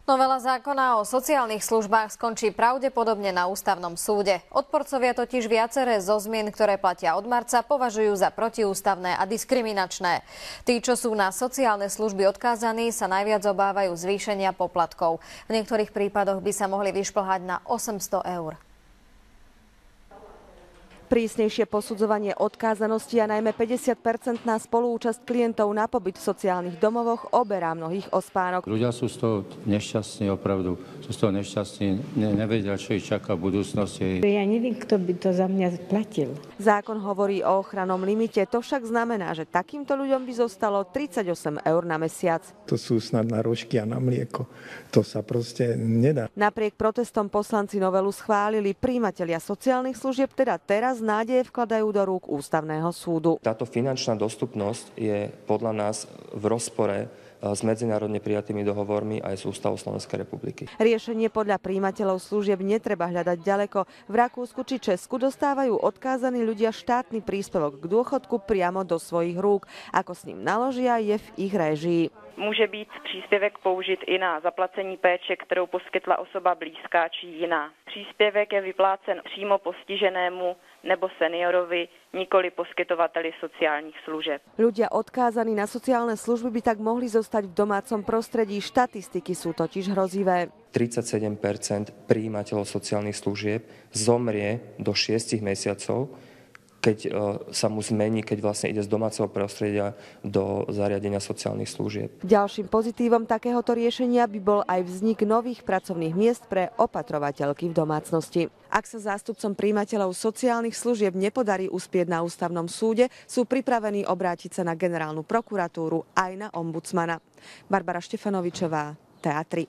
Novela zákona o sociálnych službách skončí pravdepodobne na ústavnom súde. Odporcovia totiž viaceré zo zmien, ktoré platia od marca, považujú za protiústavné a diskriminačné. Tí, čo sú na sociálne služby odkázaní, sa najviac obávajú zvýšenia poplatkov. V niektorých prípadoch by sa mohli vyšplhať na 800 eur. Prísnejšie posudzovanie odkázanosti a najmä 50% spoluúčasť klientov na pobyt v sociálnych domovoch oberá mnohých o spánok. Ľudia sú z toho nešťastní, opravdu. Sú z toho nešťastní, nevedia, čo ich čaká v budúcnosti. Ja neviem, kto by to za mňa platil. Zákon hovorí o ochrannom limite, to však znamená, že takýmto ľuďom by zostalo 38 eur na mesiac. To sú snad na rožky a na mlieko. To sa proste nedá. Napriek protestom poslanci novelu schválili. Prijímatelia sociálnych služieb teda teraz nádeje vkladajú do rúk ústavného súdu. Táto finančná dostupnosť je podľa nás v rozpore s medzinárodne prijatými dohovormi aj s ústavou Slovenskej republiky. Riešenie podľa prijímateľov služieb netreba hľadať ďaleko. V Rakúsku či Česku dostávajú odkázaní ľudia štátny príspevok k dôchodku priamo do svojich rúk. Ako s ním naložia, je v ich réžii. Může být příspěvek použit i na zaplacení péče, kterou poskytla osoba blízká či jiná. Příspěvek je vyplácen přímo postiženému nebo seniorovi, nikoli poskytovateli sociálních služeb. Ľudia odkázaní na sociálne služby by tak mohli zostať v domácom prostredí. Štatistiky sú totiž hrozivé. 37% prijímateľov sociálnych služieb zomrie do 6 mesiacov, keď sa mu zmení, keď vlastne ide z domáceho prostredia do zariadenia sociálnych služieb. Ďalším pozitívom takéhoto riešenia by bol aj vznik nových pracovných miest pre opatrovateľky v domácnosti. Ak sa zástupcom prijímateľov sociálnych služieb nepodarí uspieť na ústavnom súde, sú pripravení obrátiť sa na generálnu prokuratúru aj na ombudsmana. Barbara Štefanovičová, Teatry.